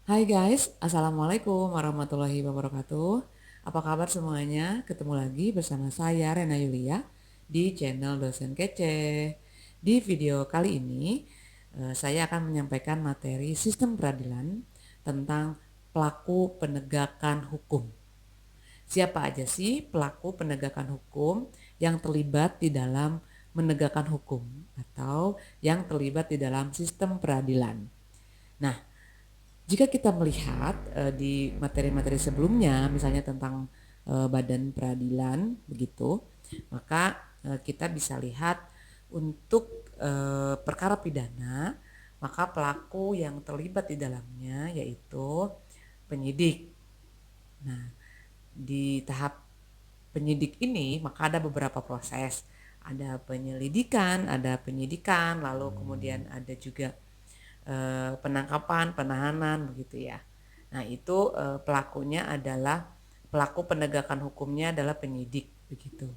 Hai guys, Assalamualaikum warahmatullahi wabarakatuh. Apa kabar semuanya? Ketemu lagi bersama saya Rena Yulia di channel Dosen Kece. Di video kali ini saya akan menyampaikan materi sistem peradilan tentang pelaku penegakan hukum. Siapa aja sih pelaku penegakan hukum yang terlibat di dalam menegakkan hukum atau yang terlibat di dalam sistem peradilan? Nah, jika kita melihat di materi-materi sebelumnya, misalnya tentang badan peradilan, begitu, maka kita bisa lihat untuk perkara pidana, maka pelaku yang terlibat di dalamnya yaitu penyidik. Nah, di tahap penyidik ini maka ada beberapa proses. Ada penyelidikan, ada penyidikan, lalu kemudian ada juga penangkapan, penahanan begitu ya. Nah, itu pelakunya adalah pelaku penegakan hukumnya adalah penyidik begitu.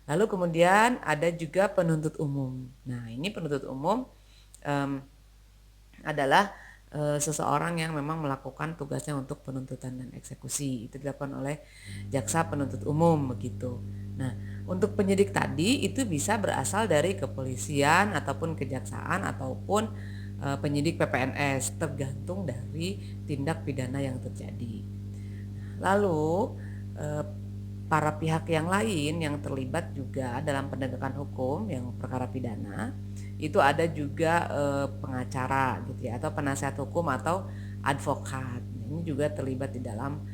Lalu kemudian ada juga penuntut umum. Nah, ini penuntut umum adalah seseorang yang memang melakukan tugasnya untuk penuntutan dan eksekusi. Itu dilakukan oleh jaksa penuntut umum begitu. Nah, untuk penyidik tadi itu bisa berasal dari kepolisian ataupun kejaksaan ataupun penyidik PPNS, tergantung dari tindak pidana yang terjadi. Lalu para pihak yang lain yang terlibat juga dalam penegakan hukum yang perkara pidana itu ada juga pengacara gitu ya, atau penasihat hukum atau advokat. Ini juga terlibat di dalam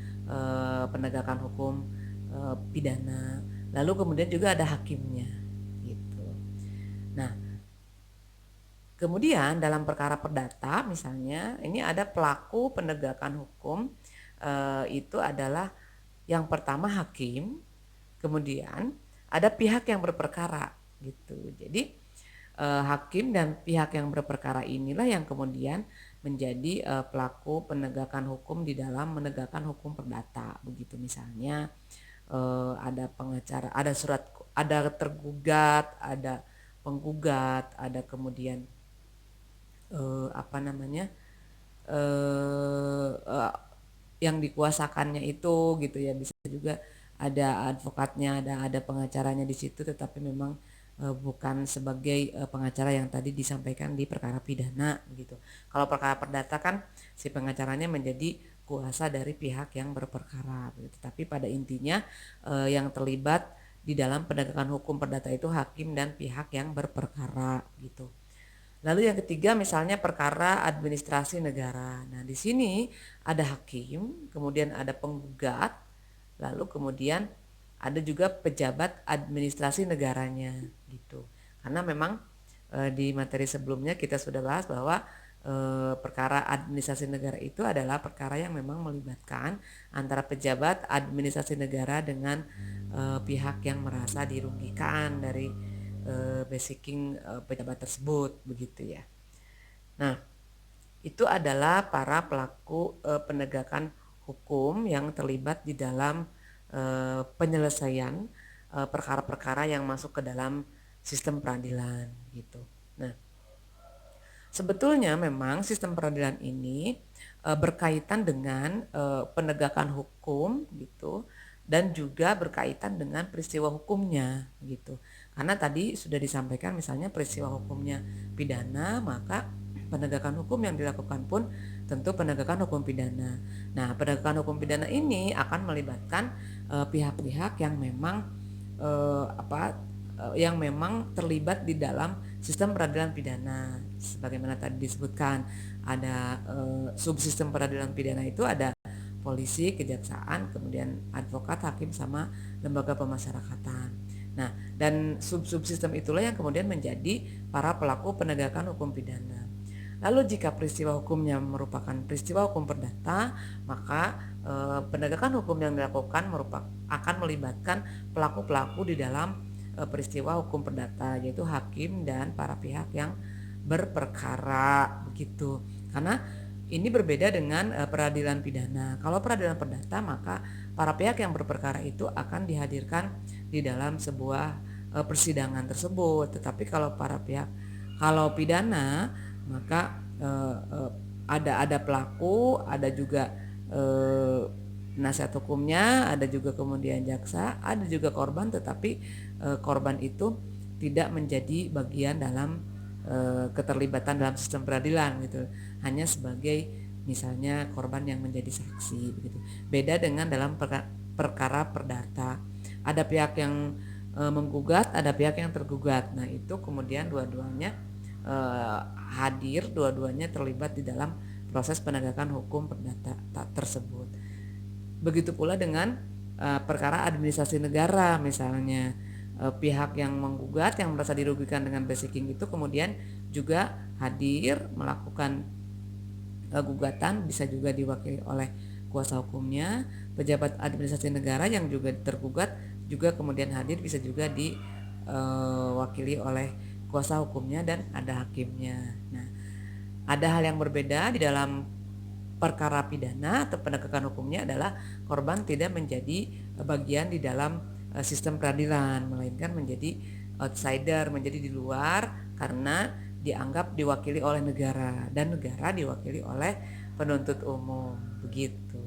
penegakan hukum pidana. Lalu kemudian juga ada hakimnya gitu. Nah, kemudian dalam perkara perdata misalnya ini ada pelaku penegakan hukum, itu adalah yang pertama hakim, kemudian ada pihak yang berperkara gitu. Jadi hakim dan pihak yang berperkara inilah yang kemudian menjadi pelaku penegakan hukum di dalam menegakkan hukum perdata begitu. Misalnya ada pengacara, ada surat, ada tergugat, ada penggugat, ada kemudian apa namanya yang dikuasakannya itu gitu ya, bisa juga ada advokatnya, ada pengacaranya di situ, tetapi memang bukan sebagai pengacara yang tadi disampaikan di perkara pidana gitu. Kalau perkara perdata kan si pengacaranya menjadi kuasa dari pihak yang berperkara gitu. Tapi pada intinya yang terlibat di dalam penegakan hukum perdata itu hakim dan pihak yang berperkara gitu. Lalu yang ketiga misalnya perkara administrasi negara. Nah, di sini ada hakim, kemudian ada penggugat, lalu kemudian ada juga pejabat administrasi negaranya gitu. Karena memang di materi sebelumnya kita sudah bahas bahwa perkara administrasi negara itu adalah perkara yang memang melibatkan antara pejabat administrasi negara dengan pihak yang merasa dirugikan dari basicking pejabat tersebut begitu ya. Nah, itu adalah para pelaku penegakan hukum yang terlibat di dalam penyelesaian perkara-perkara yang masuk ke dalam sistem peradilan gitu. Nah, sebetulnya memang sistem peradilan ini berkaitan dengan penegakan hukum gitu, dan juga berkaitan dengan peristiwa hukumnya gitu. Karena tadi sudah disampaikan misalnya peristiwa hukumnya pidana, maka penegakan hukum yang dilakukan pun tentu penegakan hukum pidana. Nah, penegakan hukum pidana ini akan melibatkan pihak-pihak yang memang yang memang terlibat di dalam sistem peradilan pidana. Sebagaimana tadi disebutkan, ada subsistem peradilan pidana itu ada polisi, kejaksaan, kemudian advokat, hakim, sama lembaga pemasyarakatan. Nah, dan subsistem itulah yang kemudian menjadi para pelaku penegakan hukum pidana. Lalu jika peristiwa hukumnya merupakan peristiwa hukum perdata, maka penegakan hukum yang dilakukan akan melibatkan pelaku-pelaku di dalam peristiwa hukum perdata, yaitu hakim dan para pihak yang berperkara begitu. Karena ini berbeda dengan peradilan pidana. Kalau peradilan perdata maka para pihak yang berperkara itu akan dihadirkan di dalam sebuah persidangan tersebut. Tetapi kalau kalau pidana maka ada pelaku, ada juga eh, penasihat hukumnya, ada juga kemudian jaksa, ada juga korban, tetapi korban itu tidak menjadi bagian dalam keterlibatan dalam sistem peradilan gitu, hanya sebagai misalnya korban yang menjadi saksi begitu. Beda dengan dalam perkara perdata, ada pihak yang menggugat, ada pihak yang tergugat. Nah itu kemudian dua-duanya eh, hadir, dua-duanya terlibat di dalam proses penegakan hukum perdata tersebut. Begitu pula dengan perkara administrasi negara, misalnya pihak yang menggugat yang merasa dirugikan dengan basiking itu kemudian juga hadir melakukan gugatan, bisa juga diwakili oleh kuasa hukumnya. Pejabat administrasi negara yang juga tergugat juga kemudian hadir, bisa juga diwakili oleh kuasa hukumnya, dan ada hakimnya. Nah, ada hal yang berbeda di dalam perkara pidana atau penegakan hukumnya adalah korban tidak menjadi bagian di dalam sistem peradilan, melainkan menjadi outsider, menjadi di luar karena dianggap diwakili oleh negara dan negara diwakili oleh penuntut umum begitu.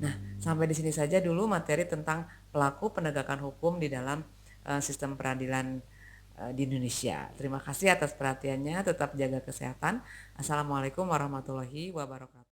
Nah, sampai di sini saja dulu materi tentang pelaku penegakan hukum di dalam sistem peradilan di Indonesia. Terima kasih atas perhatiannya, tetap jaga kesehatan. Assalamualaikum warahmatullahi wabarakatuh.